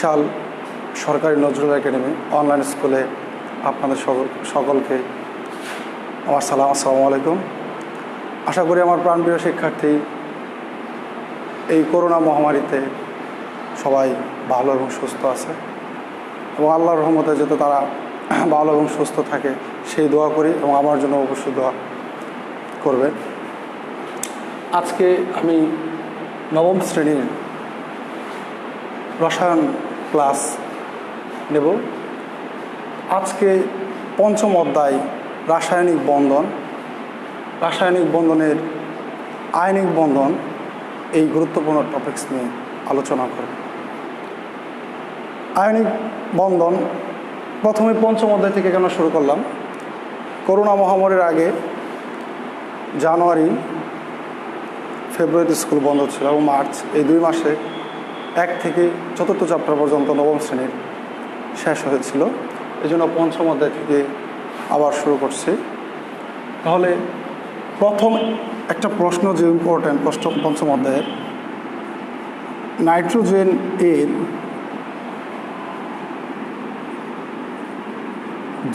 বরিশাল সরকারি Nazrul academy online স্কুলে আপনাদের সকলকে আমার সালাম, আসসালামু আলাইকুম। আশা করি আমার প্রাণপ্রিয় শিক্ষার্থী এই করোনা মহামারীতে সবাই ভালো এবং সুস্থ আছে এবং আল্লাহর রহমতে যাতে তারা ভালো এবং সুস্থ থাকে সেই দোয়া করি এবং আমার জন্য অবশ্যই দোয়া করবে। আজকে আমি নবম শ্রেণীর রসায়ন ক্লাস নেব। আজকে পঞ্চম অধ্যায় রাসায়নিক বন্ধন, রাসায়নিক বন্ধনের আয়নিক বন্ধন এই গুরুত্বপূর্ণ টপিকস নিয়ে আলোচনা করব। আয়নিক বন্ধন প্রথমে পঞ্চম অধ্যায় থেকে কেন শুরু করলাম? করোনা মহামারীর আগে জানুয়ারি ফেব্রুয়ারিতে স্কুল বন্ধ ছিল এবং মার্চ, এই 2 মাসে 1 থেকে 4th চ্যাপ্টার পর্যন্ত নবম শ্রেণীর শেষ হয়েছিল। এই জন্য পঞ্চম অধ্যায় থেকে আবার শুরু করছি। তাহলে প্রথম একটা প্রশ্ন যে ইম্পর্ট্যান্ট পঞ্চম অধ্যায়ের, নাইট্রোজেন এর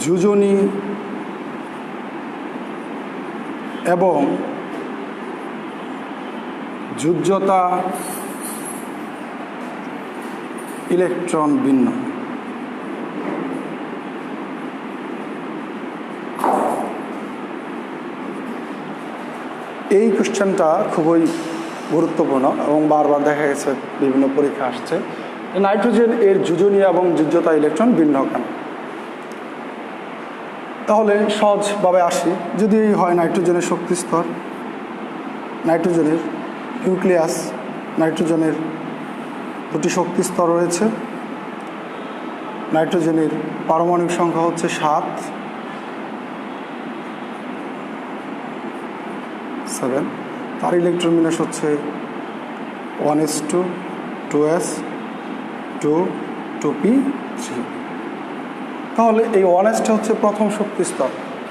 যোজনী এবং যোজ্যতা ইলেকট্রন ভিন্ন। এই কোশ্চেনটা খুবই গুরুত্বপূর্ণ এবং বারবার দেখা গেছে বিভিন্ন পরীক্ষা আসছে। নাইট্রোজেন এর যোজনী এবং যোজ্যতা ইলেকট্রন ভিন্ন কেন? তাহলে সহজভাবে আসি। যদি হয় নাইট্রোজেনের শক্তি স্তর, নাইট্রোজেনের নিউক্লিয়াস, নাইট্রোজেনের 2টি শক্তি স্তর রয়েছে। নাইট্রোজেনের পারমাণবিক সংখ্যা হচ্ছে 7, তার ইলেকট্রন বিন্যাস হচ্ছে 1s2, 2s, 2, 2p3। তাহলে এই 1sটা হচ্ছে প্রথম শক্তি স্তর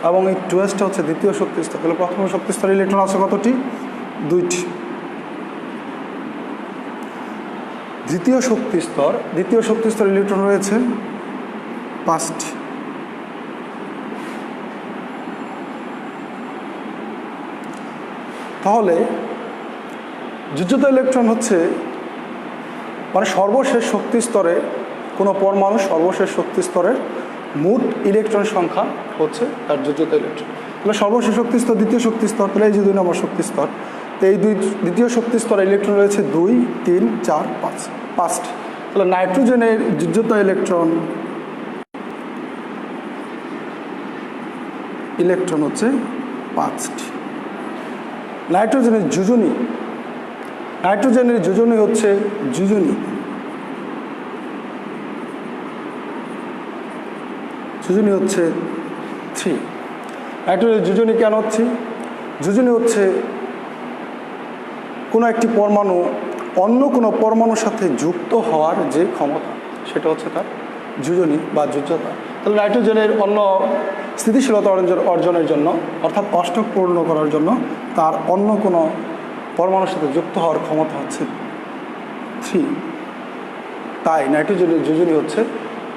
এবং এই 2sটা হচ্ছে দ্বিতীয় শক্তি স্তর। তাহলে প্রথম শক্তি স্তরে ইলেকট্রন আছে কতটি? 2টি। দ্বিতীয় শক্তি স্তর ইলেকট্রন রয়েছে 5টি। তাহলে যোজ্যতা ইলেকট্রন হচ্ছে মানে সর্বশেষ শক্তি স্তরে কোনো পরমাণু সর্বশেষ শক্তি স্তরের মোট ইলেকট্রন সংখ্যা হচ্ছে তার যোজ্যতা ইলেকট্রন। তাহলে সর্বশেষ শক্তি স্তর দ্বিতীয় শক্তি স্তর, তাহলে এই যে 2 নম্বর শক্তি স্তর। তো এই দ্বিতীয় শক্তি স্তরে ইলেকট্রন রয়েছে 2, 3, 4, 5টি। তাহলে নাইট্রোজেনের যোজ্যতা ইলেকট্রন হচ্ছে 5টি। নাইট্রোজেনের যোজনী হচ্ছে যোজনী 3। নাইট্রোজেনের যোজনী কেন হচ্ছে? যোজনী হচ্ছে কোনো একটি পরমাণু অন্য কোনো পরমাণুর সাথে যুক্ত হওয়ার যে ক্ষমতা, সেটা হচ্ছে তার যোজনী বা যোজ্যতা। তাহলে নাইট্রোজেনের অন্য স্থিতিশীলতা অর্জনের জন্য, অর্থাৎ অষ্টক পূর্ণ করার জন্য তার অন্য কোনো পরমাণুর সাথে যুক্ত হওয়ার ক্ষমতা হচ্ছে 3। তাই নাইট্রোজেনের যোজনী হচ্ছে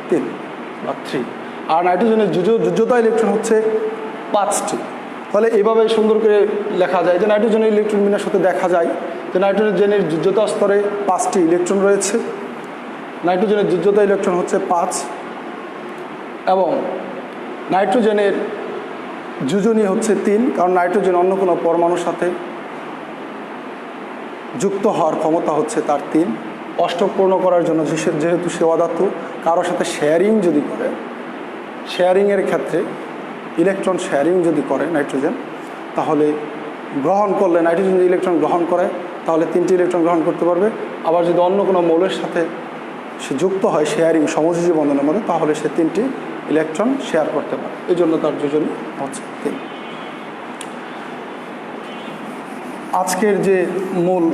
3 বা 3। আর নাইট্রোজেনের যোজ্যতা ইলেকট্রন হচ্ছে 5টি। তাহলে এইভাবে সুন্দর করে লেখা যায় যে নাইট্রোজেনের ইলেকট্রন বিন্যাস হতে দেখা যায় যে নাইট্রোজেনের যোজ্যতা স্তরে 5টি ইলেকট্রন রয়েছে। নাইট্রোজেনের যোজ্যতা ইলেকট্রন হচ্ছে 5 এবং নাইট্রোজেনের যোজনী হচ্ছে 3, কারণ নাইট্রোজেন অন্য কোনো পরমাণুর সাথে যুক্ত হওয়ার ক্ষমতা হচ্ছে তার 3। অষ্টক পূর্ণ করার জন্য যেহেতু সে অধাতু, কারোর সাথে শেয়ারিং যদি করে, শেয়ারিংয়ের ক্ষেত্রে ইলেকট্রন শেয়ারিং যদি করে নাইট্রোজেন, তাহলে গ্রহণ করলে নাইট্রোজেন যদি ইলেকট্রন গ্রহণ করে তাহলে 3টি ইলেকট্রন গ্রহণ করতে পারবে। আবার যদি অন্য কোনো মৌলের সাথে সে যুক্ত হয় শেয়ারিং সমযোজী বন্ধনের মধ্যে, তাহলে সে 3টি ইলেকট্রন শেয়ার করতে পারে। এই জন্য তার যোজনী হচ্ছে 3। আজকের যে মূল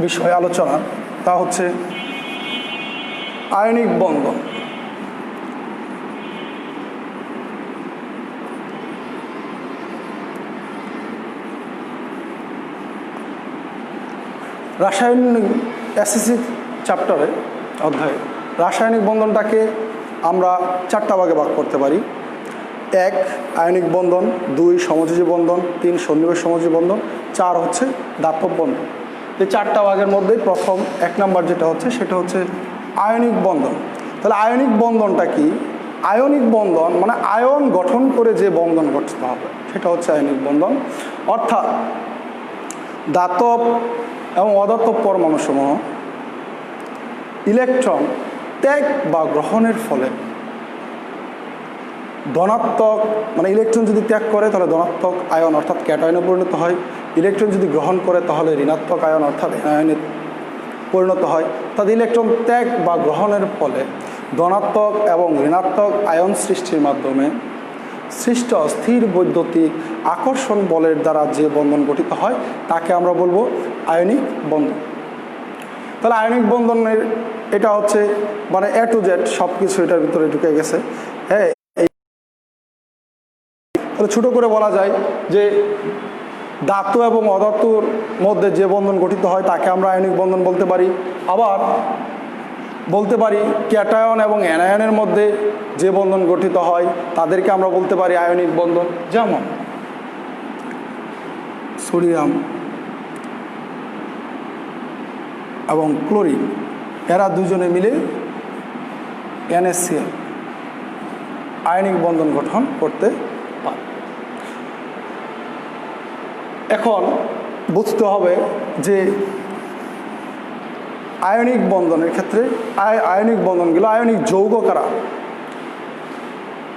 বিষয় আলোচনা তা হচ্ছে আয়নিক বন্ধন। রাসায়নিক এসএসসি চ্যাপ্টারে অধ্যায়ে রাসায়নিক বন্ধনটাকে আমরা 4টা ভাগে ভাগ করতে পারি। 1 আয়নিক বন্ধন, 2 সমযোজী বন্ধন, 3 সন্নিবেশ সমযোজী বন্ধন, 4 হচ্ছে দাতব বন্ধন। এই 4টা ভাগের মধ্যে প্রথম 1 নাম্বার যেটা হচ্ছে সেটা হচ্ছে আয়নিক বন্ধন। তাহলে আয়নিক বন্ধনটা কি? আয়নিক বন্ধন মানে আয়ন গঠন করে যে বন্ধন গঠিত হবে সেটা হচ্ছে আয়নিক বন্ধন। অর্থাৎ দাতব এবং অদাতব পরমাণুসমূহ ইলেকট্রন ত্যাগ বা গ্রহণের ফলে ধনাত্মক মানে ইলেকট্রন যদি ত্যাগ করে তাহলে ধনাত্মক আয়ন অর্থাৎ ক্যাটায়নে পরিণত হয়, ইলেকট্রন যদি গ্রহণ করে তাহলে ঋণাত্মক আয়ন অর্থাৎ অ্যানায়নে পরিণত হয়। অর্থাৎ ইলেকট্রন ত্যাগ বা গ্রহণের ফলে ধনাত্মক এবং ঋণাত্মক আয়ন সৃষ্টির মাধ্যমে সৃষ্ট স্থির বৈদ্যুতিক আকর্ষণ বলের দ্বারা যে বন্ধন গঠিত হয় তাকে আমরা বলবো আয়নিক বন্ধন। তাহলে আয়নিক বন্ধনের এটা হচ্ছে মানে A to Z সব কিছু এটার ভিতরে ঢুকে গেছে। হ্যাঁ, তাহলে ছোটো করে বলা যায় যে ধাতু এবং অধাতুর মধ্যে যে বন্ধন গঠিত হয় তাকে আমরা আয়নিক বন্ধন বলতে পারি। আবার বলতে পারি ক্যাটায়ন এবং অ্যানায়নের মধ্যে যে বন্ধন গঠিত হয় তাদেরকে আমরা বলতে পারি আয়নিক বন্ধন। যেমন সোডিয়াম এবং ক্লোরিন এরা দুজনে মিলে NaCl আয়নিক বন্ধন গঠন করতে পারে। এখন বুঝতে হবে যে আয়নিক বন্ধনের ক্ষেত্রে আয়নিক বন্ধনগুলো আয়নিক যৌগ কারা।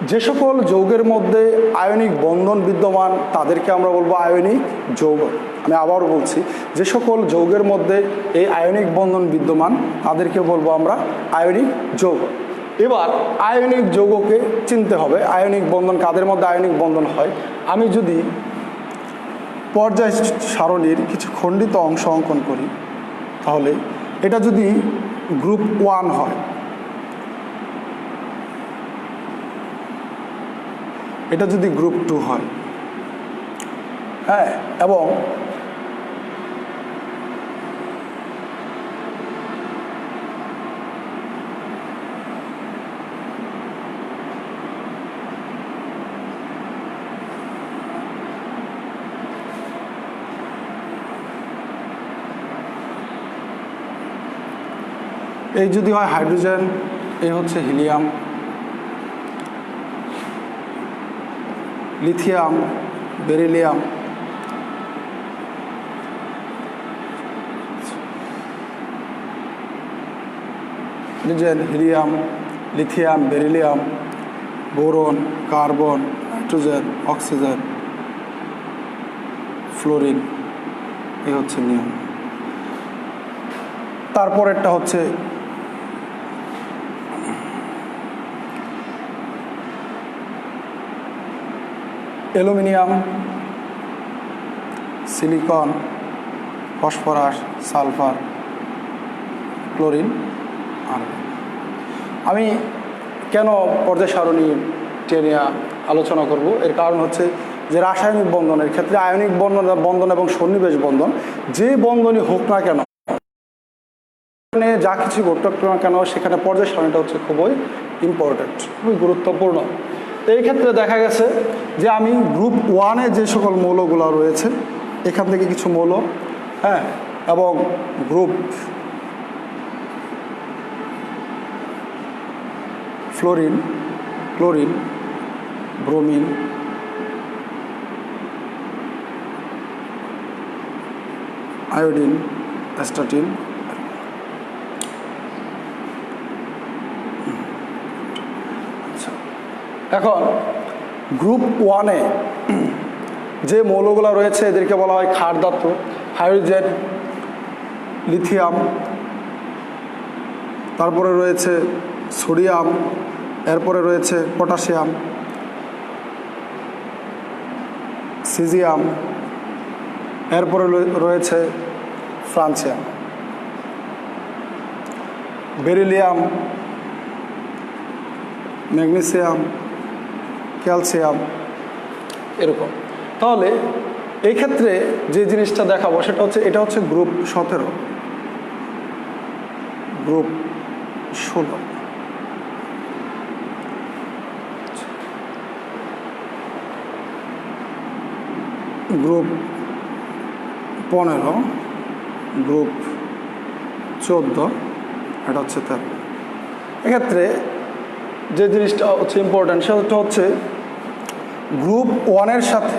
যে সকল যৌগের মধ্যে আয়নিক বন্ধন বিদ্যমান তাদেরকে আমরা বলবো আয়নিক যৌগ। আমি আবার বলছি, যে সকল যৌগের মধ্যে এই আয়নিক বন্ধন বিদ্যমান তাদেরকে বলবো আমরা আয়নিক যৌগ। এবার আয়নিক যৌগকে চিনতে হবে আয়নিক বন্ধন কাদের মধ্যে আয়নিক বন্ধন হয়। আমি যদি পর্যায় সারণীর কিছু খণ্ডিত অংশ অঙ্কন করি তাহলে এটা যদি গ্রুপ 1 হয়, এটা যদি গ্রুপ 2 হয়, হ্যাঁ, এবং এই যদি হয় হাইড্রোজেন, এই হচ্ছে helium, lithium, beryllium, hydrogen, helium, lithium, beryllium, boron, carbon, nitrogen, oxygen, fluorine, এই হচ্ছে নিয়ম। তারপরেরটা হচ্ছে aluminium, silicon, phosphorus, sulphur, chlorine, argon. আমি কেন পর্যায় সারণী টেনে আলোচনা করব, এর কারণ হচ্ছে যে রাসায়নিক বন্ধনের ক্ষেত্রে আয়নিক বন্ধন এবং সন্নিবেশ বন্ধন যে বন্ধনই হোক না কেন, যা কিছু ঘটুক না কেন সেখানে পর্যায় সারণীটা হচ্ছে খুবই ইম্পর্ট্যান্ট, খুবই গুরুত্বপূর্ণ। তো এই ক্ষেত্রে দেখা গেছে যে আমি গ্রুপ 1-এ যে সকল মৌলগুলো রয়েছে এখান থেকে কিছু মৌল, হ্যাঁ, এবং group fluorine, chlorine, bromine, iodine, astatine, এখন গ্রুপ 1-এ যে মৌলগুলো রয়েছে এদেরকে বলা হয় ক্ষার ধাতু। হাইড্রোজেন, লিথিয়াম, তারপরে রয়েছে সোডিয়াম, এরপরে রয়েছে পটাশিয়াম, সিজিয়াম, এরপরে রয়েছে ফ্রান্সিয়াম, বেরিলিয়াম, ম্যাগনেসিয়াম, ক্যালসিয়াম, এরকম। তাহলে এই ক্ষেত্রে যে জিনিসটা দেখাবো সেটা হচ্ছে এটা হচ্ছে গ্রুপ 17, গ্রুপ 16। গ্রুপ 15, গ্রুপ 14, এটা হচ্ছে 13। এক্ষেত্রে যে জিনিসটা হচ্ছে ইম্পর্ট্যান্ট সেটা হচ্ছে গ্রুপ 1-এর সাথে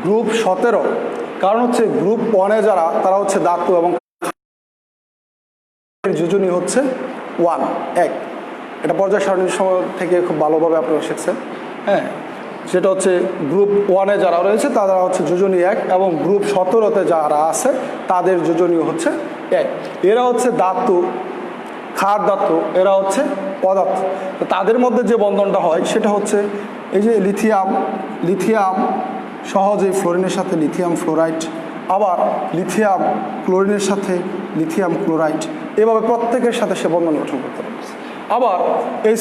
গ্রুপ 17, কারণ হচ্ছে গ্রুপ 1-এ যারা তারা হচ্ছে ধাতু এবং যোজনী হচ্ছে 1 এটা পর্যায় সারণীর সময় থেকে খুব ভালোভাবে আপনারা শিখছেন। হ্যাঁ, সেটা হচ্ছে গ্রুপ 1-এ যারা রয়েছে তারা হচ্ছে যোজনী 1 এবং গ্রুপ 17-তে যারা আছে তাদের যোজনী হচ্ছে 1। এরা হচ্ছে ধাতু, ক্ষার ধাতু, এরা হচ্ছে পদার্থ। তো তাদের মধ্যে যে বন্ধনটা হয় সেটা হচ্ছে এই যে লিথিয়াম সহজে ফ্লোরিনের সাথে লিথিয়াম ফ্লোরাইড, আবার লিথিয়াম ক্লোরিনের সাথে লিথিয়াম ক্লোরাইড, এভাবে প্রত্যেকের সাথে সে বন্ধন গঠন করতে পারছে। আবার এই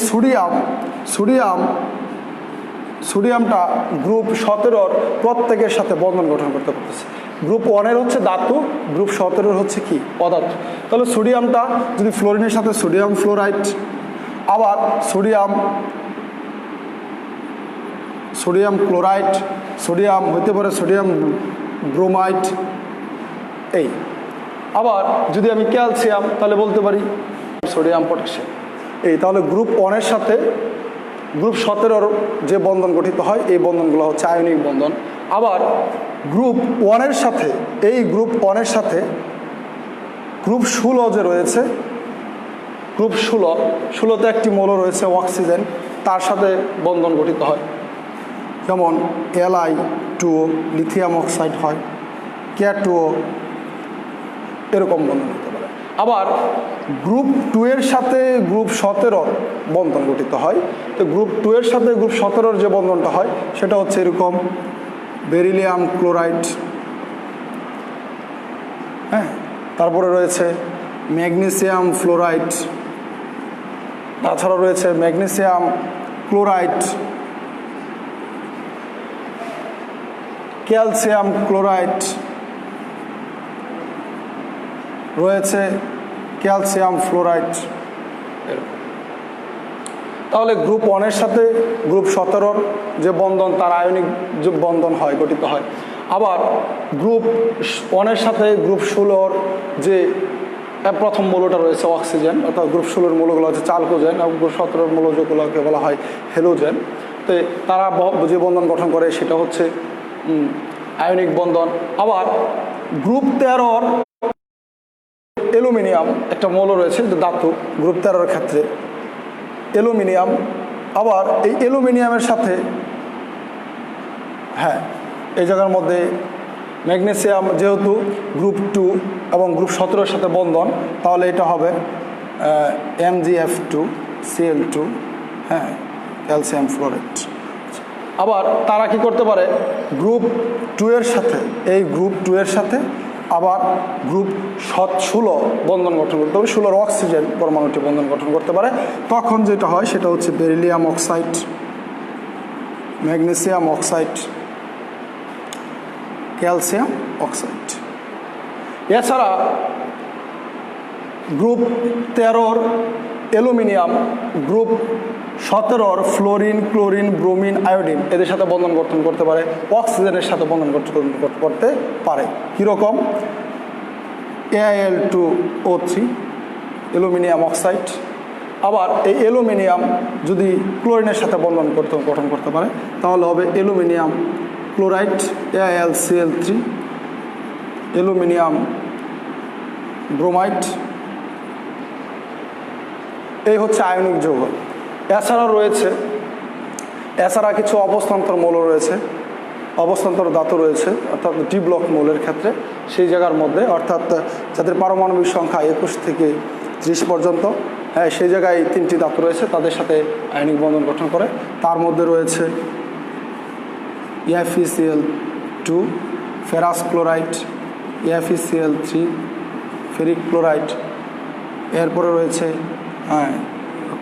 সোডিয়ামটা গ্রুপ 17-র প্রত্যেকের সাথে বন্ধন গঠন করতে পারতেছে। গ্রুপ 1-এর হচ্ছে ধাতু, গ্রুপ 17-র হচ্ছে কি পদার্থ। তাহলে সোডিয়ামটা যদি ফ্লোরিনের সাথে সোডিয়াম ফ্লোরাইড, আবার সোডিয়াম ক্লোরাইড, সোডিয়াম হইতে পারে সোডিয়াম ব্রোমাইড, এই। আবার যদি আমি ক্যালসিয়াম তাহলে বলতে পারি সোডিয়াম পটাশিয়াম, এই। তাহলে গ্রুপ 1-এর সাথে গ্রুপ 17-র যে বন্ধন গঠিত হয় এই বন্ধনগুলো হচ্ছে আয়নিক বন্ধন। আবার গ্রুপ 1-এর সাথে গ্রুপ 16 যে রয়েছে, গ্রুপ 16তে একটি মৌল রয়েছে অক্সিজেন, তার সাথে বন্ধন গঠিত হয়। যেমন Li2 লিথিয়াম অক্সাইড হয়, K2O, এরকম বন্ধন হতে পারে। আবার গ্রুপ 2-এর সাথে গ্রুপ 17-র বন্ধন গঠিত হয়। তো গ্রুপ 2-এর সাথে গ্রুপ 17-র যে বন্ধনটা হয় সেটা হচ্ছে এরকম বেরিলিয়াম ক্লোরাইড। হ্যাঁ, তারপরে রয়েছে ম্যাগনেসিয়াম ফ্লোরাইড, তাছাড়া রয়েছে ম্যাগনেসিয়াম ক্লোরাইড, ক্যালসিয়াম ক্লোরাইড রয়েছে, ক্যালসিয়াম ফ্লোরাইড, এরকম। তাহলে গ্রুপ 1-এর সাথে গ্রুপ 17-র যে বন্ধন তার আয়নিক যে বন্ধন হয় গঠিত হয়। আবার গ্রুপ 1-এর সাথে গ্রুপ 16-র যে প্রথম মৌলটা রয়েছে অক্সিজেন, অর্থাৎ গ্রুপ 16-র মৌলগুলো হচ্ছে চালকোজেন এবং গ্রুপ 17-র মৌল যেগুলোকে বলা হয় হেলোজেন। তো তারা যে বন্ধন গঠন করে সেটা হচ্ছে আয়নিক বন্ধন। আবার গ্রুপ 13-র অ্যালুমিনিয়াম একটা মৌল রয়েছে যে ধাতু, গ্রুপ 13-র ক্ষেত্রে অ্যালুমিনিয়াম। আবার এই অ্যালুমিনিয়ামের সাথে এই জায়গার মধ্যে ম্যাগনেসিয়াম, যেহেতু গ্রুপ 2 এবং গ্রুপ 17-র সাথে বন্ধন, তাহলে এটা হবে MgF2Cl2, ক্যালসিয়াম ফ্লোরাইড। আবার তারা কি করতে পারে গ্রুপ 2-এর সাথে গ্রুপ 2-এর সাথে আবার গ্রুপ 16 বন্ধন গঠন করতে পারে, 16-র অক্সিজেন পরমাণুটি বন্ধন গঠন করতে পারে। তখন যেটা হয় সেটা হচ্ছে beryllium oxide, magnesium oxide, calcium oxide. এছাড়া গ্রুপ 13-র অ্যালুমিনিয়াম, গ্রুপ 17-র ফ্লোরিন, ক্লোরিন, ব্রোমিন, আয়োডিন এদের সাথে বন্ধন গঠন করতে পারে, অক্সিজেনের সাথে বন্ধন গঠন করতে পারে। কীরকম? Al2O3 aluminium oxide. আবার এই অ্যালুমিনিয়াম যদি ক্লোরিনের সাথে বন্ধন গঠন করতে পারে তাহলে হবে aluminium chloride, AlCl3, aluminium bromide. এই হচ্ছে আয়নিক যৌগ। এছাড়া কিছু অবস্থান্তর মৌল রয়েছে, অবস্থান্তর ধাতু রয়েছে, অর্থাৎ ডি ব্লক মৌলের ক্ষেত্রে সেই জায়গার মধ্যে, অর্থাৎ যাদের পারমাণবিক সংখ্যা 21 থেকে 30 পর্যন্ত, সেই জায়গায় 3টি ধাতু রয়েছে, তাদের সাথে আয়নিক বন্ধন গঠন করে। তার মধ্যে রয়েছে FeCl2 ferrous chloride, FeCl3 ferric chloride. এরপরে রয়েছে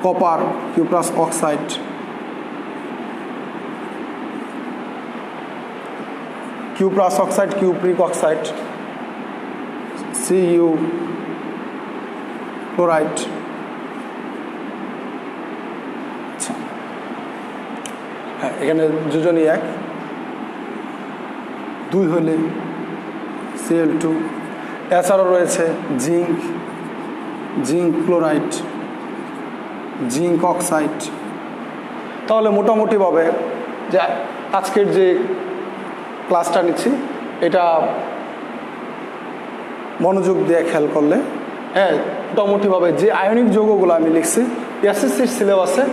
copper cuprous oxide, cupric oxide, Cu chloride. হ্যাঁ, এখানে যোজনী 1, 2 হলে Cl2। এছাড়াও রয়েছে জিঙ্ক ক্লোরাইড, জিঙ্ক অক্সাইড। তাহলে মোটামুটিভাবে যে আজকের যে ক্লাসটা নিচ্ছি এটা মনোযোগ দিয়ে খেয়াল করলে, হ্যাঁ, মোটামুটিভাবে যে আয়নিক যৌগগুলো আমি লিখছি এসএসসির সিলেবাসে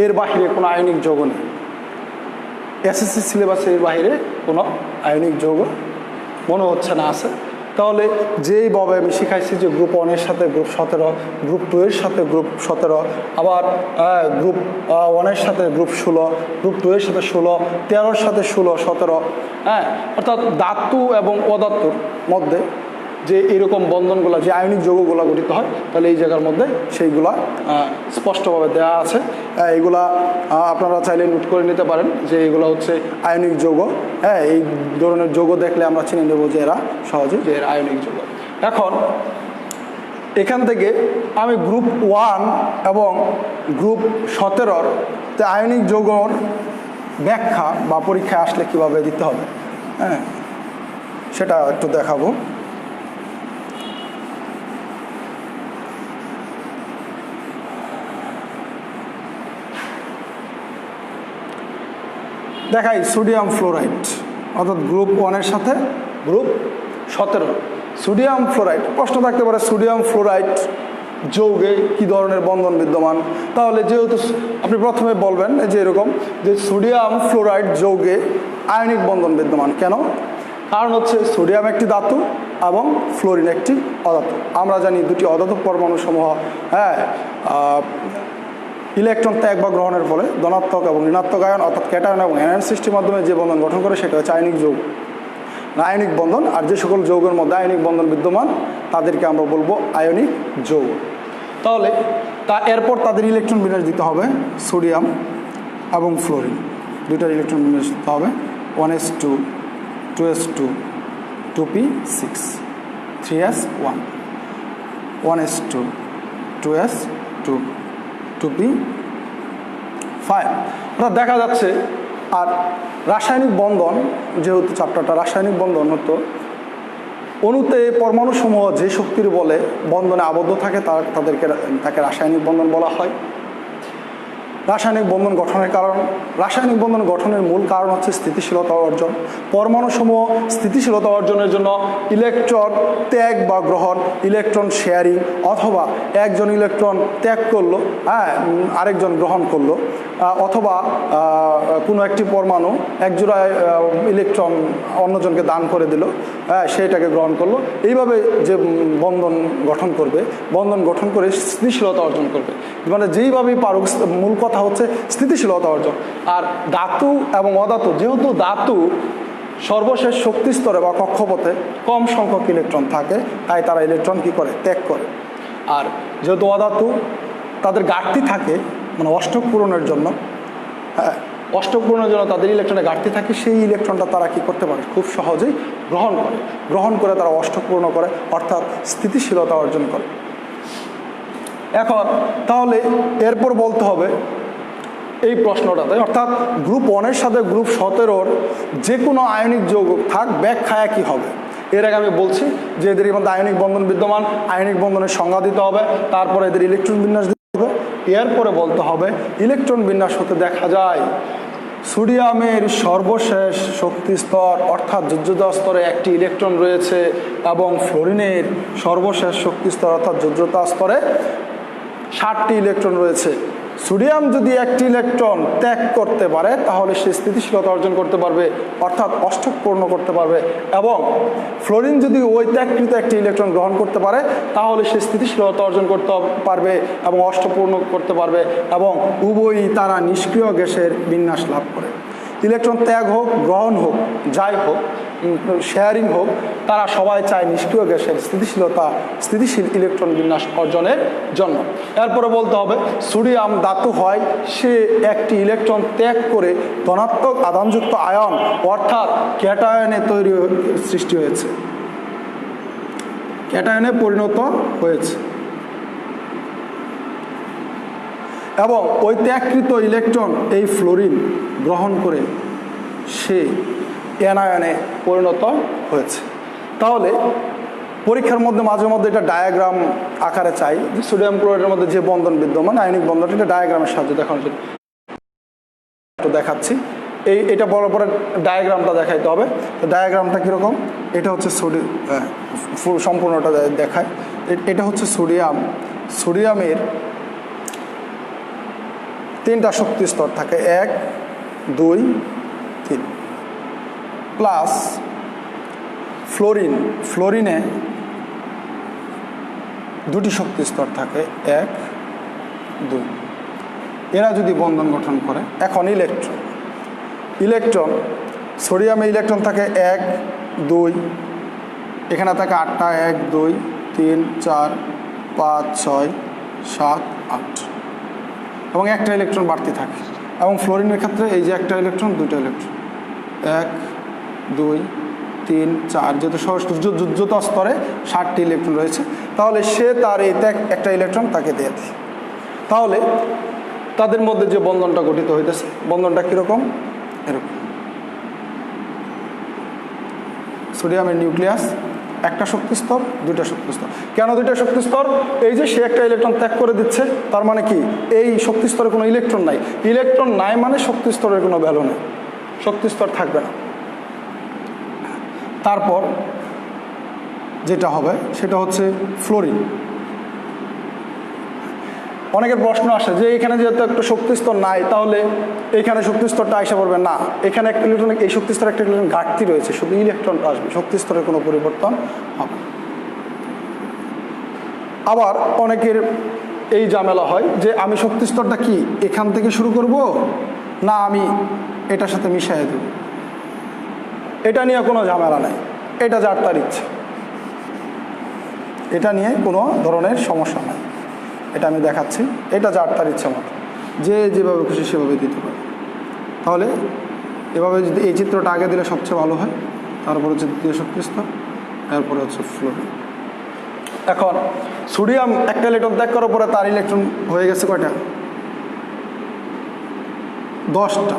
এর বাহিরে কোনো আয়নিক যৌগ নেই। এসএসসি সিলেবাসের বাইরে কোনো আয়নিক যৌগ মনে হচ্ছে না আছে। তাহলে যেইভাবে আমি শিখাইছি যে গ্রুপ 1-এর সাথে গ্রুপ 17, গ্রুপ 2-এর সাথে গ্রুপ 17, আবার গ্রুপ 1-এর সাথে গ্রুপ 16, গ্রুপ 2-এর সাথে 16, 13-এর সাথে 16, 17, হ্যাঁ, অর্থাৎ ধাতু এবং অধাতুর মধ্যে যে এরকম বন্ধনগুলো, যে আয়নিক যৌগগুলো গঠিত হয়, তাহলে এই জায়গার মধ্যে সেইগুলা স্পষ্টভাবে দেওয়া আছে। এইগুলা আপনারা চাইলে নোট করে নিতে পারেন যে এগুলো হচ্ছে আয়নিক যৌগ। হ্যাঁ, এই ধরনের যৌগ দেখলে আমরা চিনে নেব যে এরা সহজে যে এরা আয়নিক যৌগ। এখন এখান থেকে আমি গ্রুপ 1 এবং গ্রুপ 17-র যে আয়নিক যৌগর ব্যাখ্যা বা পরীক্ষায় আসলে কীভাবে দিতে হবে, হ্যাঁ, সেটা একটু দেখাবো। দেখাই সোডিয়াম ফ্লোরাইড, অর্থাৎ গ্রুপ 1-এর সাথে গ্রুপ 17। সোডিয়াম ফ্লোরাইড প্রশ্ন থাকতে পারে, সোডিয়াম ফ্লোরাইড যৌগে কী ধরনের বন্ধন বিদ্যমান। তাহলে যেহেতু আপনি প্রথমে বলবেন যে এরকম যে সোডিয়াম ফ্লোরাইড যৌগে আয়নিক বন্ধন বিদ্যমান। কেন? কারণ হচ্ছে সোডিয়াম একটি ধাতু এবং ফ্লোরিন একটি অধাতু। আমরা জানি দুটি অধাতু পরমাণু সমূহ, হ্যাঁ, ইলেকট্রন ত্যাগ বা গ্রহণের ফলে ধনাত্মক এবং ঋণাত্মক আয়ন অর্থাৎ ক্যাটায়ন এবং অ্যানায়ন সৃষ্টির মাধ্যমে যে বন্ধন গঠন করে সেটা হচ্ছে আয়নিক যৌগ, আয়নিক বন্ধন। আর যে সকল যৌগের মধ্যে আয়নিক বন্ধন বিদ্যমান তাদেরকে আমরা বলবো আয়নিক যৌগ। তাহলে এরপর তাদের ইলেকট্রন বিন্যাস দিতে হবে। সোডিয়াম এবং ফ্লোরিন দুইটার ইলেকট্রন বিন্যাস দিতে হবে 1s2, 2s2, 2p6, 3s1, 1s2, 2s2, 2p5। অর্থাৎ দেখা যাচ্ছে। আর রাসায়নিক বন্ধন, যেহেতু চ্যাপ্টারটা রাসায়নিক বন্ধন, হতো অণুতে পরমাণুসমূহ যে শক্তির বলে বন্ধনে আবদ্ধ থাকে তাকে রাসায়নিক বন্ধন বলা হয়। রাসায়নিক বন্ধন গঠনের কারণ, রাসায়নিক বন্ধন গঠনের মূল কারণ হচ্ছে স্থিতিশীলতা অর্জন। পরমাণুসমূহ স্থিতিশীলতা অর্জনের জন্য ইলেকট্রন ত্যাগ বা গ্রহণ, ইলেকট্রন শেয়ারিং, অথবা একজন ইলেকট্রন ত্যাগ করলো, হ্যাঁ, আরেকজন গ্রহণ করলো, অথবা কোনো একটি পরমাণু একজোড়া ইলেকট্রন অন্যজনকে দান করে দিল, হ্যাঁ, সেইটাকে গ্রহণ করলো। এইভাবে যে বন্ধন গঠন করবে, বন্ধন গঠন করে স্থিতিশীলতা অর্জন করবে। মানে যেইভাবেই পারুক, মূল কথা হচ্ছে স্থিতিশীলতা অর্জন। আর ধাতু এবং অধাতু, যেহেতু ধাতু সর্বশেষ শক্তি স্তরে বা কক্ষপথে কম সংখ্যক ইলেকট্রন থাকে, তাই তারা ইলেকট্রন কী করে? ত্যাগ করে। আর যেহেতু অধাতু তাদের ঘাটতি থাকে, মানে অষ্টক পূরণের জন্য, হ্যাঁ, অষ্টক পূরণের জন্য তাদের ইলেকট্রনের ঘাটতি থাকে, সেই ইলেকট্রনটা তারা কী করতে পারে? খুব সহজেই গ্রহণ করে তারা অষ্টক পূর্ণ করে, অর্থাৎ স্থিতিশীলতা অর্জন করে। এখন তাহলে এরপর বলতে হবে এই প্রশ্নটাতে, অর্থাৎ গ্রুপ 1-এর সাথে গ্রুপ 17-র যে কোনো আয়নিক যৌগ থাক, ব্যাখ্যা একই হবে। এর আগে আমি বলছি যে এদের মধ্যে আয়নিক বন্ধন বিদ্যমান, আয়নিক বন্ধনের সংজ্ঞা দিতে হবে, তারপরে এদের ইলেকট্রন বিন্যাস দিতে হবে। এরপরে বলতে হবে ইলেকট্রন বিন্যাস হতে দেখা যায় সোডিয়ামের সর্বশেষ শক্তি স্তর অর্থাৎ যোজ্যতা স্তরে একটি ইলেকট্রন রয়েছে, এবং ফ্লোরিনের সর্বশেষ শক্তি স্তর অর্থাৎ যোজ্যতা স্তরে 7টি ইলেকট্রন রয়েছে। সোডিয়াম যদি একটি ইলেকট্রন ত্যাগ করতে পারে তাহলে সে স্থিতিশীলতা অর্জন করতে পারবে, অর্থাৎ অষ্টক পূর্ণ করতে পারবে, এবং ফ্লোরিন যদি ওই ত্যাগকৃত একটি ইলেকট্রন গ্রহণ করতে পারে তাহলে সে স্থিতিশীলতা অর্জন করতে পারবে এবং অষ্টপূর্ণ করতে পারবে, এবং উভয়ই তারা নিষ্ক্রিয় গ্যাসের বিন্যাস লাভ করে। ইলেকট্রন ত্যাগ হোক, গ্রহণ হোক, যাই হোক, শেয়ারিং হোক, তারা সবাই চায় নিষ্ক্রিয় গ্যাসের স্থিতিশীল ইলেকট্রন বিন্যাস অর্জনের জন্য। এরপরে বলতে হবে সোডিয়াম ধাতু হয়, সে একটি ইলেকট্রন ত্যাগ করে ধনাত্মক আধানযুক্ত আয়ন অর্থাৎ ক্যাটায়নে সৃষ্টি হয়েছে, ক্যাটায়নে পরিণত হয়েছে। এবং ওই ত্যাগকৃত ইলেকট্রন এই ফ্লোরিন গ্রহণ করে সে অ্যানায়নে পরিণত হয়েছে। তাহলে পরীক্ষার মধ্যে মাঝে মধ্যে এটা ডায়াগ্রাম আকারে চাই যে সোডিয়াম ক্লোরাইডের মধ্যে যে বন্ধন বিদ্যমান আয়নিক বন্ধনটা, এটা ডায়াগ্রামের সাহায্যে দেখানোর জন্য দেখাচ্ছি। এটা বড় বড় ডায়াগ্রামটা দেখাইতে হবে। তো ডায়াগ্রামটা কীরকম, এটা হচ্ছে সম্পূর্ণটা দেখায়। এটা হচ্ছে সোডিয়াম। সোডিয়ামের 3টা শক্তি স্তর থাকে, 1 2 3, প্লাস ফ্লোরিন। ফ্লোরিনে 2টি শক্তি স্তর থাকে, 1 2। এরা যদি বন্ধন গঠন করে, এখন ইলেকট্রন সোডিয়ামে ইলেকট্রন থাকে 1 2, এখানে থাকে 8টা, 1 2 3 4 5 6 7 8, এবং একটা ইলেকট্রন বাড়তি থাকে। এবং ফ্লোরিনের ক্ষেত্রে এই যে একটা ইলেকট্রন, 2টা ইলেকট্রন, 1 2 3 4, যেহেতু যত স্তরে 7টি ইলেকট্রন রয়েছে, তাহলে সে তার এই একটা ইলেকট্রন তাকে দিয়ে দেয়। তাহলে তাদের মধ্যে যে বন্ধনটা গঠিত হইতেছে, বন্ধনটা কীরকম, এরকম। সোডিয়ামের নিউক্লিয়াস, একটা শক্তি স্তর, 2টা শক্তি স্তর। কেন 2টা শক্তি স্তর? এই যে সে একটা ইলেকট্রন ত্যাগ করে দিচ্ছে, তার মানে কি এই শক্তি স্তরে কোনো ইলেকট্রন নাই। ইলেকট্রন নাই মানে শক্তি স্তরের কোনো ভ্যালু নেই, শক্তি স্তর থাকবে না। তারপর যেটা হবে সেটা হচ্ছে ফ্লোরিন। অনেকের প্রশ্ন আসে যে এখানে যেহেতু একটা শক্তি স্তর নাই, তাহলে এইখানে শক্তি স্তরটা আইসা পড়বে না। এখানে একটা ইলেকট্রন, এই শক্তি স্তরে একটা ইলেকট্রন ঘাটতি রয়েছে, শুধু ইলেকট্রনটা আসবে, শক্তি স্তরের কোনো পরিবর্তন হবে। আবার অনেকের এই ঝামেলা হয় যে আমি শক্তি স্তরটা কি এখান থেকে শুরু করব, না আমি এটার সাথে মিশিয়ে দেব। এটা নিয়ে কোনো ঝামেলা নাই, এটা যার তার ইচ্ছে, এটা নিয়ে কোনো ধরনের সমস্যা নাই। এটা আমি দেখাচ্ছি, এটা যার তার ইচ্ছা মতো যে যেভাবে খুশি সেভাবে দিতে পারে। তাহলে এভাবে যদি এই চিত্রটা আগে দিলে সবচেয়ে ভালো হয়। তারপর হচ্ছে দ্বিতীয় শক্তি স্তর, এরপরে হচ্ছে ফ্লোরিন। এখন সোডিয়াম একটা ইলেকট্রন ত্যাগ করার পরে তার ইলেকট্রন হয়ে গেছে কয়টা, 10টা।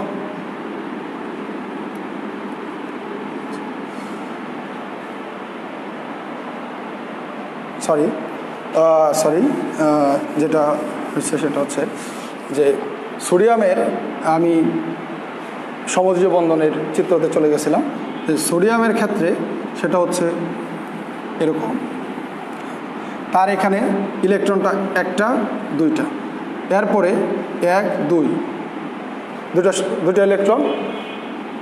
সরি যেটা হচ্ছে সেটা হচ্ছে যে সোডিয়ামের, আমি সমযোজী বন্ধনের চিত্রতে চলে গেছিলাম। যে সোডিয়ামের ক্ষেত্রে সেটা হচ্ছে এরকম, তার এখানে ইলেকট্রনটা 1টা 2টা, এরপরে 1 2 দুটা ইলেকট্রন,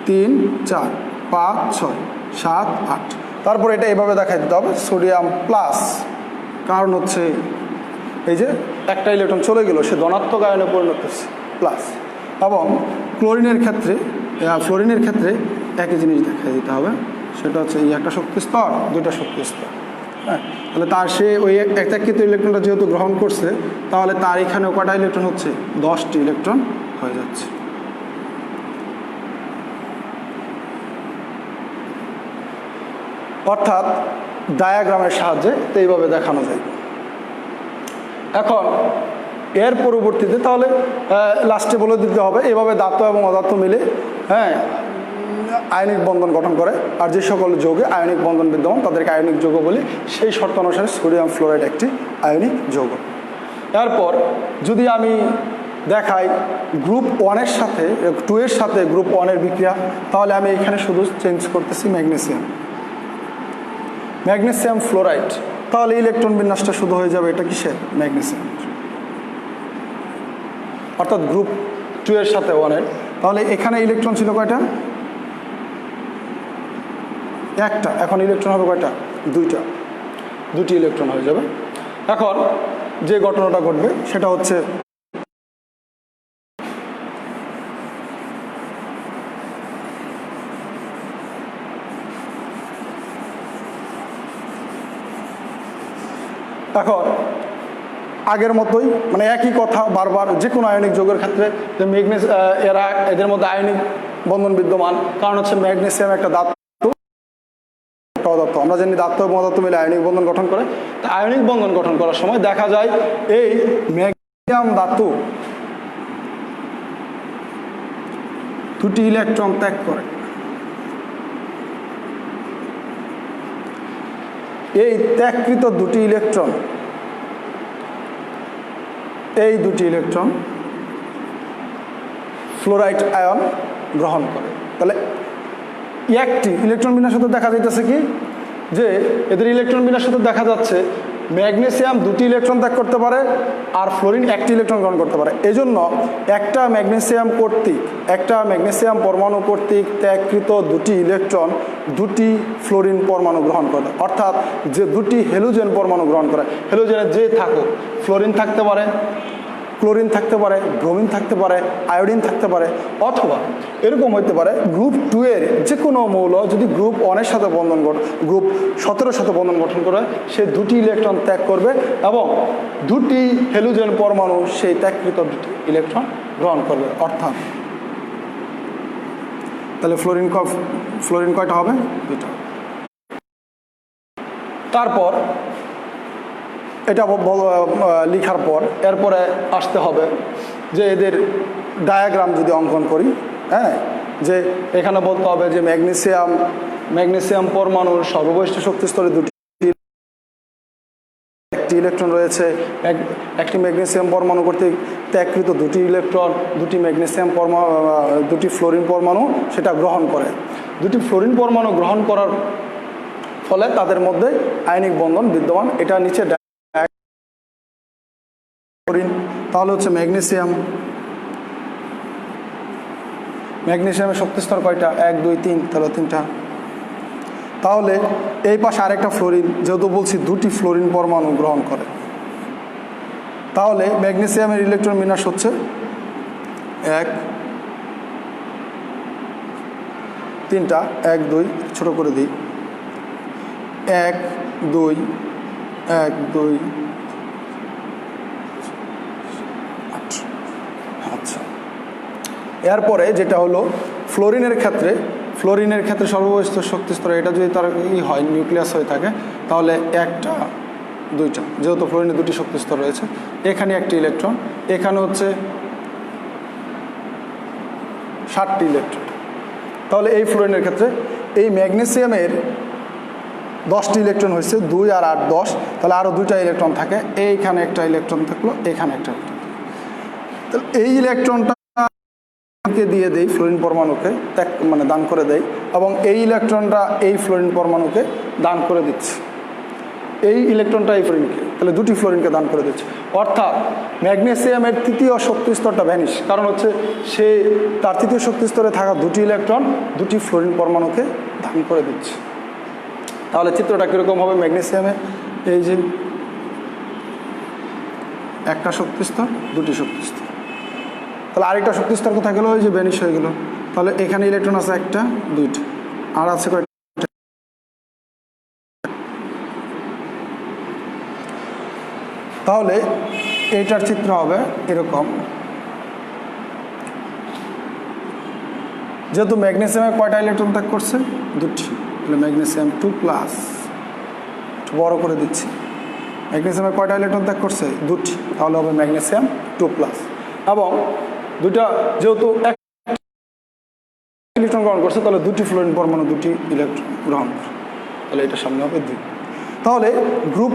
3 4 5 6 7 8। তারপরে এটা এভাবে দেখাই দিতে হবে সোডিয়াম প্লাস, কারণ হচ্ছে এই যে একটা ইলেকট্রন চলে গেল, সে ধনাত্মক আয়নে পরিণত হচ্ছে, প্লাস। এবং ফ্লোরিনের ক্ষেত্রে একই জিনিস দেখাই দিতে হবে, সেটা হচ্ছে এই একটা শক্তি স্তর, 2টা শক্তি স্তর। হ্যাঁ, তাহলে তার সে ওই একটাকৃত ইলেকট্রনটা যেহেতু গ্রহণ করছে, তাহলে তার এখানেও কটা ইলেকট্রন হচ্ছে, 10টি ইলেকট্রন হয়ে যাচ্ছে। অর্থাৎ ডায়াগ্রামের সাহায্যে এইভাবে দেখানো যায়। এখন এর পরবর্তীতে তাহলে লাস্টে বলে দিতে হবে এভাবে ধাতু এবং অধাতু মিলে আয়নিক বন্ধন গঠন করে, আর যে সকল যৌগে আয়নিক বন্ধন বিদ্যমান তাদেরকে আয়নিক যৌগ বলি। সেই শর্ত অনুসারে সোডিয়াম ফ্লোরাইড একটি আয়নিক যৌগ। এরপর যদি আমি দেখাই গ্রুপ 1-এর সাথে 2-এর সাথে গ্রুপ 1-এর বিক্রিয়া, তাহলে আমি এখানে শুধু চেঞ্জ করতেছি ম্যাগনেসিয়াম ফ্লোরাইড। তাহলে ইলেকট্রন বিন্যাসটা শুধু হয়ে যাবে এটা কিসের, ম্যাগনেসিয়াম। অর্থাৎ গ্রুপ 2-এর সাথে 1-এর, তাহলে এখানে ইলেকট্রন ছিল কয়টা, 1টা, এখন ইলেকট্রন হবে কয়টা, 2টি ইলেকট্রন হয়ে যাবে। এখন যে ঘটনাটা ঘটবে সেটা হচ্ছে এখন আগের মতোই, মানে একই কথা বারবার যে কোনো আয়নিক যৌগের ক্ষেত্রে, যে এদের মধ্যে আয়নিক বন্ধন বিদ্যমান, কারণ হচ্ছে ম্যাগনেসিয়াম একটা ধাতু, অধাতু। আমরা জানি ধাতু এবং অধাতু মিলে আয়নিক বন্ধন গঠন করে। তা আয়নিক বন্ধন গঠন করার সময় দেখা যায় এই ম্যাগনেসিয়াম ধাতু দুটি ইলেকট্রন ত্যাগ করে। এই ত্যাগকৃত দুটি ইলেকট্রন ফ্লোরাইড আয়ন গ্রহণ করে। তাহলে একটি ইলেকট্রন বিন্যাসে দেখা যাইতেছে কি যে এদের ইলেকট্রন বিন্যাসে দেখা যাচ্ছে ম্যাগনেসিয়াম দুটি ইলেকট্রন ত্যাগ করতে পারে আর ফ্লোরিন একটি ইলেকট্রন গ্রহণ করতে পারে। এজন্য একটা ম্যাগনেসিয়াম পরমাণু কর্তৃক ত্যাগকৃত দুটি ইলেকট্রন দুটি ফ্লোরিন পরমাণু গ্রহণ করে। অর্থাৎ যে দুটি হেলোজেন পরমাণু গ্রহণ করে, হেলোজেনে যে থাকুক, ফ্লোরিন থাকতে পারে, ক্লোরিন থাকতে পারে, ব্রোমিন থাকতে পারে, আয়োডিন থাকতে পারে, অথবা এরকম হতে পারে গ্রুপ 2 এর যে কোনো মৌল যদি গ্রুপ 1 এর সাথে গ্রুপ 17 সাথে বন্ধন গঠন করে, সে দুটি ইলেকট্রন ত্যাগ করবে এবং দুটি হেলোজেন পরমাণু সেই ত্যাগকৃত দুটি ইলেকট্রন গ্রহণ করবে। অর্থাৎ তাহলে ফ্লোরিন কয়টা হবে? দুটো। তারপর এটা লেখার পর এরপরে আসতে হবে যে এদের ডায়াগ্রাম যদি অঙ্কন করি, হ্যাঁ, যে এখানে বলতে হবে যে ম্যাগনেসিয়াম পরমাণুর সর্ববৈশিষ্ট্য শক্তি স্তরে একটি ইলেকট্রন রয়েছে, একটি ম্যাগনেসিয়াম পরমাণু কর্তৃক ত্যাগকৃত দুটি ইলেকট্রন দুটি ফ্লোরিন পরমাণু সেটা গ্রহণ করে। দুটি ফ্লোরিন পরমাণু গ্রহণ করার ফলে তাদের মধ্যে আয়নিক বন্ধন বিদ্যমান। এটা নিচে তাহলে হচ্ছে ম্যাগনেসিয়ামের শক্তি স্তর কয়টা? 1 2 3, তাহলে 3টা। তাহলে এই পাশে আরেকটা ফ্লোরিন, যেহেতু বলছি দুটি ফ্লোরিন পরমাণু গ্রহণ করে, তাহলে ম্যাগনেসিয়ামের ইলেকট্রন বিন্যাস হচ্ছে 1 3টা, 1 2, ছোট করে দিই, 1 2 1 2। আচ্ছা, এরপরে যেটা হলো ফ্লোরিনের ক্ষেত্রে সর্ববৈশিষ্ট্য শক্তি স্তর, এটা যদি তার হয় নিউক্লিয়াস হয়ে থাকে, তাহলে 1টা 2টা, যেহেতু ফ্লোরিনের দুটি শক্তি স্তর রয়েছে, এখানে একটি ইলেকট্রন, এখানে হচ্ছে 7টি ইলেকট্রন। তাহলে এই ফ্লোরিনের ক্ষেত্রে এই ম্যাগনেসিয়ামের 10টি ইলেকট্রন হয়েছে, 2 আর 8 10, তাহলে আরও 2টা ইলেকট্রন থাকে, এইখানে একটা ইলেকট্রন থাকলো, এখানে একটা ইলেকট্রন। তাহলে এই ইলেকট্রনটা দিয়ে দেই ফ্লোরিন পরমাণুকে, দান করে দেয়, এবং এই ইলেকট্রনটা এই ফ্লোরিন পরমাণুকে দান করে দিচ্ছে, এই ইলেকট্রনটা এই ফ্লোরিনকে, তাহলে দুটি ফ্লোরিনকে দান করে দিচ্ছে। অর্থাৎ ম্যাগনেসিয়ামের তৃতীয় শক্তি স্তরটা ভ্যানিশ, কারণ হচ্ছে সে তার তৃতীয় শক্তি স্তরে থাকা দুটি ইলেকট্রন দুটি ফ্লোরিন পরমাণুকে দান করে দিচ্ছে। তাহলে চিত্রটা কীরকম হবে? ম্যাগনেসিয়ামে এই যে একটা শক্তি স্তর, দুটি শক্তি স্তর, তাহলে আরেকটা শক্তি স্তর কোথায় গেল? ওই যে ভ্যানিশ হয়ে গেল। তাহলে এখানে ইলেকট্রন আছে 1টা 2টা, আর আছে কয়টা? তাহলে এইটার চিত্র হবে এরকম। যেহেতু ম্যাগনেসিয়ামে কয়টা ইলেকট্রন ত্যাগ করছে? 2টি, তাহলে ম্যাগনেসিয়াম 2+, বড় করে দিচ্ছি। ম্যাগনেসিয়ামে কয়টা ইলেকট্রন ত্যাগ করছে? 2টি, তাহলে হবে ম্যাগনেসিয়াম 2+। এবং দুটা যেহেতু এক ইলেকট্রন গ্রহণ করছে, তাহলে দুটি ফ্লোরিন পরমাণু দুটি ইলেকট্রন গ্রহণ করে, তাহলে এটা সামনে হবে 2। তাহলে গ্রুপ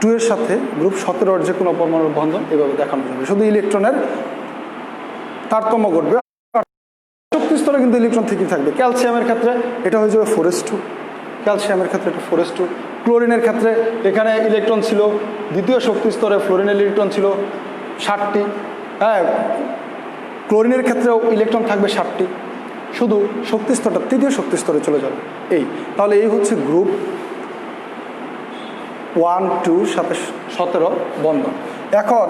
2 এর সাথে গ্রুপ 17 যে কোনো পরমাণুর বন্ধন এভাবে দেখানো যাবে, শুধু ইলেকট্রনের তারতম্য ঘটবে, শক্তি স্তরে কিন্তু ইলেকট্রন ঠিকই থাকবে। ক্যালসিয়ামের ক্ষেত্রে এটা হয়ে যাবে 4s2, ক্যালসিয়ামের ক্ষেত্রে এটা 4s2। ক্লোরিনের ক্ষেত্রে এখানে ইলেকট্রন ছিল দ্বিতীয় শক্তি স্তরে, ফ্লোরিনের ইলেকট্রন ছিল 7টি, হ্যাঁ, ক্লোরিনের ক্ষেত্রেও ইলেকট্রন থাকবে 7টি, শুধু শক্তি স্তরটা তৃতীয় শক্তি স্তরে চলে যাবে। তাহলে এই হচ্ছে গ্রুপ 1 2 সাথে 17 বন্ধন। এখন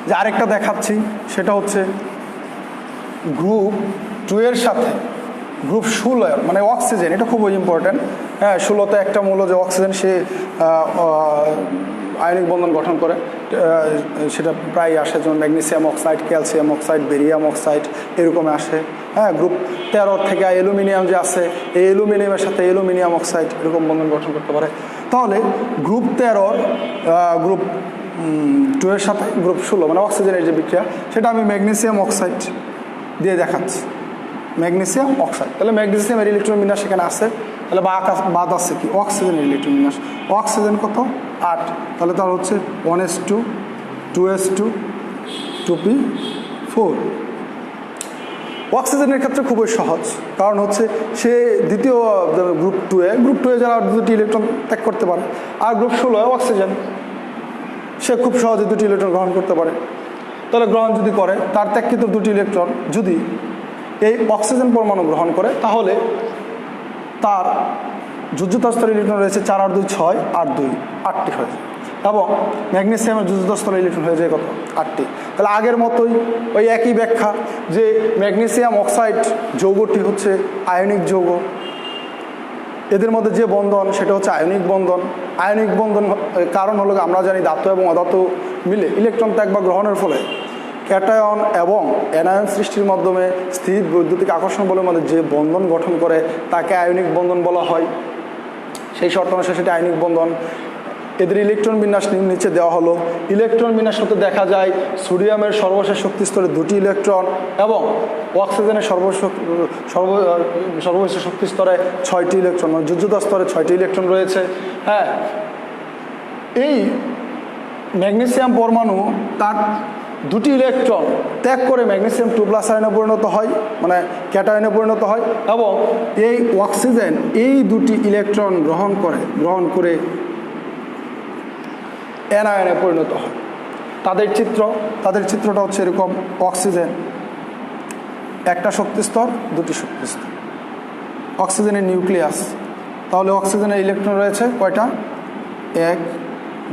যে আরেকটা দেখাচ্ছি সেটা হচ্ছে গ্রুপ 2 এর সাথে গ্রুপ 16, মানে অক্সিজেন, এটা খুবই ইম্পর্টেন্ট। হ্যাঁ, 16তে একটা মৌল যে অক্সিজেন, সে আয়নিক বন্ধন গঠন করে, সেটা প্রায় আসে, যেমন magnesium oxide, calcium oxide, barium oxide, এরকমে আসে। হ্যাঁ, গ্রুপ 13 থেকে অ্যালুমিনিয়াম যে আছে, এই অ্যালুমিনিয়ামের সাথে অ্যালুমিনিয়াম অক্সাইড এরকম বন্ধন গঠন করতে পারে। তাহলে গ্রুপ 13 গ্রুপ 2 এর সাথে গ্রুপ 16, মানে অক্সিজেনের যে বিক্রিয়া, সেটা আমি ম্যাগনেসিয়াম অক্সাইড দিয়ে দেখাচ্ছি ম্যাগনেসিয়াম অক্সাইড। তাহলে ম্যাগনেসিয়ামের ইলেকট্রন বিন্যাস এখানে আছে, তাহলে বাদ আছে কি অক্সিজেনের ইলেকট্রন বিন্যাস। অক্সিজেন কত 8, তাহলে তার হচ্ছে 1s2 2s2 2p4। অক্সিজেনের ক্ষেত্রে খুবই সহজ, কারণ হচ্ছে সে দ্বিতীয় গ্রুপ 2 এ যারা 2টি ইলেকট্রন ত্যাগ করতে পারে, আর গ্রুপ 16 অক্সিজেন সে খুব সহজে 2টি ইলেকট্রন গ্রহণ করতে পারে। তাহলে গ্রহণ যদি করে, তার ত্যাগকৃত 2টি ইলেকট্রন যদি এই অক্সিজেন পরমাণু গ্রহণ করে, তাহলে তার যোজ্যতা স্তরের ইলেকট্রন রয়েছে 4 আর 2 6 আর 2 8টি হয়ে যায়, এবং ম্যাগনেসিয়ামের যোজ্যতা স্তরের ইলেকট্রন হয়ে যায় কত 8টি। তাহলে আগের মতোই ওই একই ব্যাখ্যা যে ম্যাগনেসিয়াম অক্সাইড যৌগটি হচ্ছে আয়নিক যৌগ, এদের মধ্যে যে বন্ধন সেটা হচ্ছে আয়নিক বন্ধন। আয়নিক বন্ধন কারণ হলো আমরা জানি ধাতু এবং অধাতু মিলে ইলেকট্রন ত্যাগ বা গ্রহণের ফলে ক্যাটায়ন এবং অ্যানায়ন সৃষ্টির মাধ্যমে স্থির বৈদ্যুতিক আকর্ষণ বলের মধ্যে যে বন্ধন গঠন করে তাকে আয়নিক বন্ধন বলা হয়। সেই শর্ত অনুসারে সেটা আয়নিক বন্ধন। এদের ইলেকট্রন বিন্যাস নিচে দেওয়া হলো। ইলেকট্রন বিন্যাস হতে দেখা যায় সোডিয়ামের সর্বশেষ শক্তি স্তরে 2টি ইলেকট্রন এবং অক্সিজেনের সর্বশেষ শক্তি স্তরে 6টি ইলেকট্রন, মানে যোজ্যতা স্তরে 6টি ইলেকট্রন রয়েছে। হ্যাঁ, এই ম্যাগনেসিয়াম পরমাণু তার 2টি ইলেকট্রন ত্যাগ করে ম্যাগনেসিয়াম 2+ আয়নে পরিণত হয়, মানে ক্যাটায়নে পরিণত হয়, এবং এই অক্সিজেন এই 2টি ইলেকট্রন গ্রহণ করে অ্যানায়নে পরিণত হয়। তাদের চিত্রটা হচ্ছে এরকম। অক্সিজেন একটা শক্তিস্তর, 2টি শক্তিস্তর। অক্সিজেনের নিউক্লিয়াস, তাহলে অক্সিজেনের ইলেকট্রন রয়েছে কয়টা 1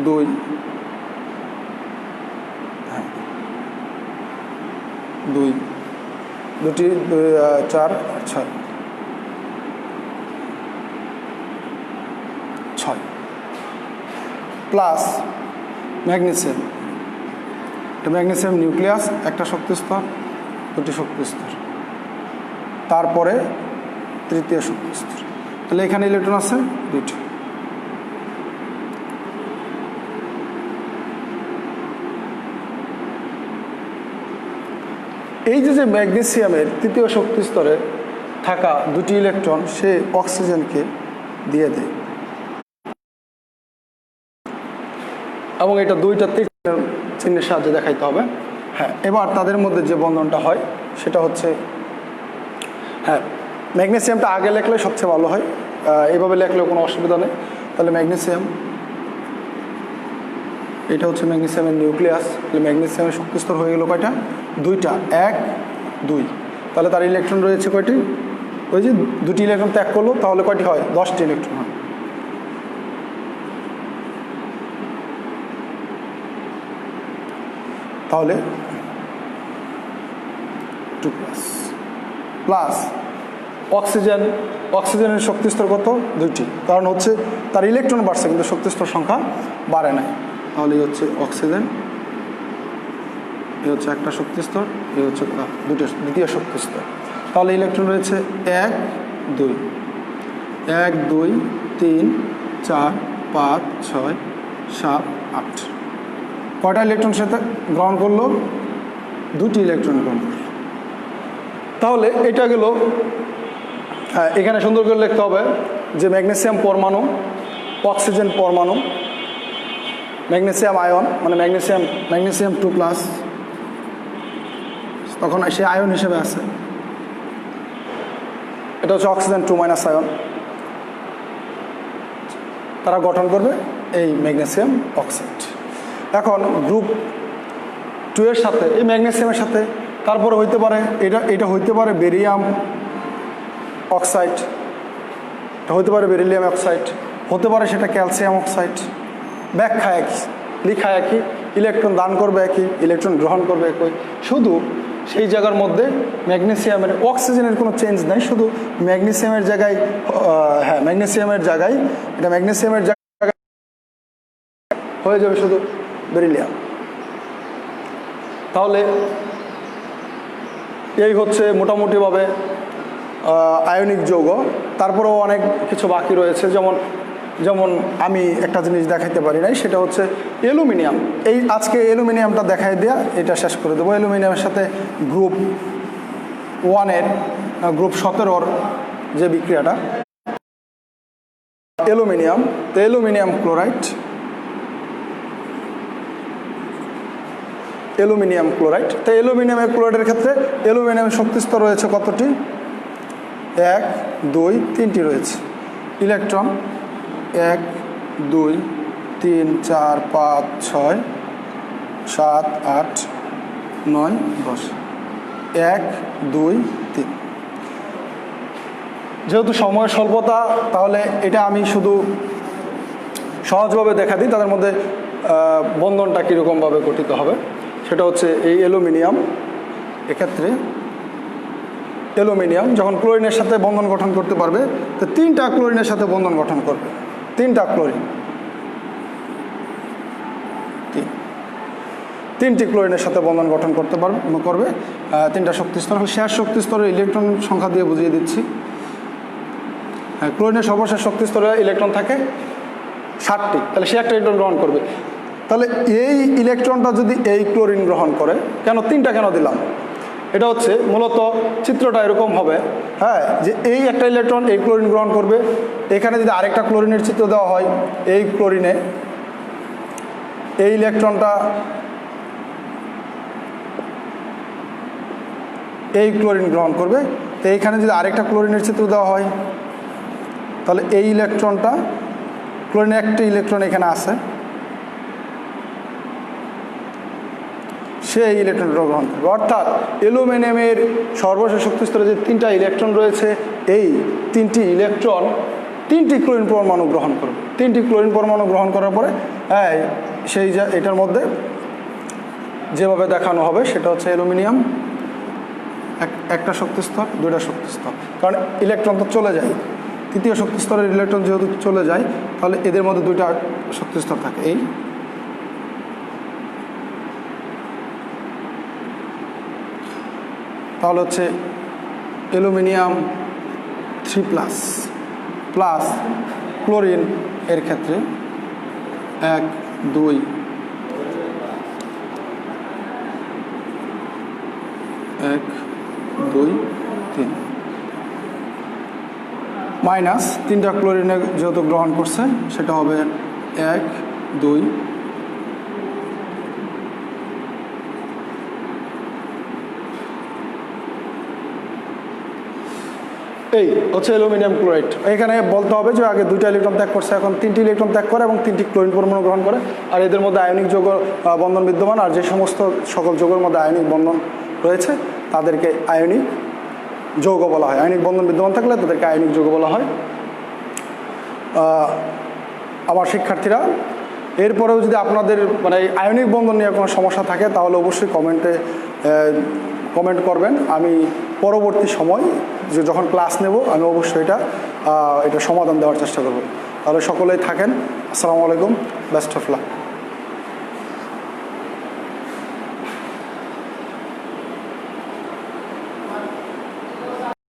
2 2 2টি 4 6 প্লাস ম্যাগনেসিয়াম, এটা ম্যাগনেসিয়াম নিউক্লিয়াস একটা শক্তিস্তর, 2টি শক্তিস্তর, তারপরে 3য় শক্তিস্তর। তাহলে এখানে ইলেকট্রন আছে 2টি। এই যে ম্যাগনেসিয়ামের 3য় শক্তিস্তরে থাকা 2টি ইলেকট্রন সে অক্সিজেনকে দিয়ে দেয়, এবং এটা 2টা চিহ্নের সাহায্যে দেখাইতে হবে। হ্যাঁ, এবার তাদের মধ্যে যে বন্ধনটা হয় সেটা হচ্ছে, হ্যাঁ, ম্যাগনেসিয়ামটা আগে লেখলে সবচেয়ে ভালো হয়, এইভাবে লেখলেও কোনো অসুবিধা নেই। তাহলে ম্যাগনেসিয়াম, এটা হচ্ছে ম্যাগনেসিয়ামের নিউক্লিয়াস। তাহলে ম্যাগনেসিয়ামের শক্তিস্তর হয়ে গেল কয়টা 2টা 1 2। তাহলে তার ইলেকট্রন রয়েছে কয়টি, ওই যে 2টি ইলেকট্রন ত্যাগ করলো, তাহলে কয়টি হয় 10টি ইলেকট্রন হয়। তাহলে 2+ প্লাস অক্সিজেনের শক্তিস্তর কত 2টি, কারণ হচ্ছে তার ইলেকট্রন বাড়ছে কিন্তু শক্তিস্তর সংখ্যা বাড়ে নাই। তাহলে এই হচ্ছে অক্সিজেন, এই হচ্ছে একটা শক্তিস্তর, এই হচ্ছে 2য় শক্তিস্তর। তাহলে ইলেকট্রন রয়েছে 1 2 1 2 3 4 5 6 7 8। কয়টা ইলেকট্রন সাথে গ্রহণ করলো 2টি ইলেকট্রন গ্রহণ করলো। তাহলে এটা গেল। হ্যাঁ, এখানে সুন্দর করে লিখতে হবে যে ম্যাগনেসিয়াম পরমাণু, অক্সিজেন পরমাণু, ম্যাগনেসিয়াম আয়ন, মানে ম্যাগনেসিয়াম 2+, তখন সে আয়ন হিসেবে আছে। এটা হচ্ছে অক্সিজেন 2- আয়ন, তারা গঠন করবে এই ম্যাগনেসিয়াম অক্সাইড। এখন গ্রুপ 2 এর সাথে এই ম্যাগনেসিয়ামের সাথে তারপরে হইতে পারে এটা হইতে পারে বেরিয়াম অক্সাইড, এটা হইতে পারে বেরিলিয়াম অক্সাইড, হতে পারে সেটা ক্যালসিয়াম অক্সাইড। ব্যাখ্যা একই, লেখা একই, ইলেকট্রন দান করবে একই, ইলেকট্রন গ্রহণ করবে একই। শুধু সেই জায়গার মধ্যে ম্যাগনেসিয়ামের অক্সিজেনের কোনো চেঞ্জ নাই, শুধু ম্যাগনেসিয়ামের জায়গায়, হ্যাঁ ম্যাগনেসিয়ামের জায়গায়, এটা ম্যাগনেসিয়ামের জায়গায় হয়ে যাবে শুধু বেরিলিয়াম। তাহলে এই হচ্ছে মোটামুটিভাবে আয়নিক যৌগ। তারপরেও অনেক কিছু বাকি রয়েছে, যেমন আমি একটা জিনিস দেখাইতে পারি নাই, সেটা হচ্ছে অ্যালুমিনিয়াম। এই আজকে অ্যালুমিনিয়ামটা দেখাই দেয়া এটা শেষ করে দেবো। অ্যালুমিনিয়ামের সাথে গ্রুপ 1-এর গ্রুপ 17-র যে বিক্রিয়াটা অ্যালুমিনিয়াম, তো অ্যালুমিনিয়াম ক্লোরাইড, অ্যালুমিনিয়াম ক্লোরাইড, তো অ্যালুমিনিয়াম ক্লোরাইডের ক্ষেত্রে অ্যালুমিনিয়ামের শক্তিস্তর রয়েছে কতটি? 1, 2, 3টি রয়েছে। ইলেকট্রন 1, 2, 3, 4, 5, 6, 7, 8, 9, 10, 1, 2, 3। যেহেতু সময়ের স্বল্পতা, তাহলে এটা আমি শুধু সহজভাবে দেখা দিই তাদের মধ্যে বন্ধনটা কীরকমভাবে গঠিত হবে। সেটা হচ্ছে এই অ্যালুমিনিয়াম, এক্ষেত্রে অ্যালুমিনিয়াম যখন ক্লোরিনের সাথে বন্ধন গঠন করতে পারবে, তো 3টা ক্লোরিনের সাথে বন্ধন গঠন করবে, 3টা ক্লোরিন, 3টি ক্লোরিনের সাথে বন্ধন গঠন করবে 3টা শক্তিস্তর। শেষ শক্তিস্তরের ইলেকট্রন সংখ্যা দিয়ে বুঝিয়ে দিচ্ছি। ক্লোরিনের সর্বশেষ শক্তিস্তরে ইলেকট্রন থাকে 7টি, তাহলে সে একটা ইলেকট্রন গ্রহণ করবে। তাহলে এই ইলেকট্রনটা যদি এই ক্লোরিন গ্রহণ করে, কেন 3টা কেন দিলাম? এটা হচ্ছে মূলত চিত্রটা এরকম হবে, হ্যাঁ, যে এই একটা ইলেকট্রন এই ক্লোরিন গ্রহণ করবে, এখানে যদি আরেকটা ক্লোরিনের চিত্র দেওয়া হয়, এই ক্লোরিনে এই ইলেকট্রনটা এই ক্লোরিন গ্রহণ করবে, তো এইখানে যদি আরেকটা ক্লোরিনের চিত্র দেওয়া হয়, তাহলে এই ইলেকট্রনটা, ক্লোরিনের একটা ইলেকট্রন এখানে আছে, সে এই ইলেকট্রনটা গ্রহণ করবে। অর্থাৎ অ্যালুমিনিয়ামের সর্বশেষ শক্তিস্তরে যে 3টা ইলেকট্রন রয়েছে, এই 3টি ইলেকট্রন 3টি ক্লোরিন পরমাণু গ্রহণ করবে। 3টি ক্লোরিন পরমাণু গ্রহণ করার পরে সেই এটার মধ্যে যেভাবে দেখানো হবে সেটা হচ্ছে অ্যালুমিনিয়াম একটা শক্তিস্তর, 2টা শক্তিস্তর, কারণ ইলেকট্রন তো চলে যায়, 3য় শক্তিস্তরের ইলেকট্রন যেহেতু চলে যায়, তাহলে এদের মধ্যে 2টা শক্তিস্তর থাকে। এই তাহলে হচ্ছে অ্যালুমিনিয়াম 3+ প্লাস ক্লোরিন এর ক্ষেত্রে 1, 2, 1, 2, 3 মাইনাস 3টা ক্লোরিনে যেহেতু গ্রহণ করছে, সেটা হবে 1, 2, এই হচ্ছে অ্যালুমিনিয়াম ক্লোরাইড। এখানে বলতে হবে যে আগে 2টা ইলেকট্রন ত্যাগ করছে, এখন 3টি ইলেকট্রন ত্যাগ করে এবং 3টি ক্লোরিন পরমাণু গ্রহণ করে, আর এদের মধ্যে আয়নিক যৌগ বন্ধন বিদ্যমান, আর যে সমস্ত সকল যৌগের মধ্যে আয়নিক বন্ধন রয়েছে তাদেরকে আয়নিক যৌগ বলা হয়। আয়নিক বন্ধন বিদ্যমান থাকলে তাদেরকে আয়নিক যৌগ বলা হয়। আমার শিক্ষার্থীরা, এরপরেও যদি আপনাদের মানে আয়নিক বন্ধন নিয়ে কোনো সমস্যা থাকে, তাহলে অবশ্যই কমেন্ট করবেন। আমি পরবর্তী সময় যখন ক্লাস নেব, আমি অবশ্যই এটা সমাধান দেওয়ার চেষ্টা করব। তাহলে সকলেই থাকেন। আসসালামু আলাইকুম, বেস্ট অফ লাক।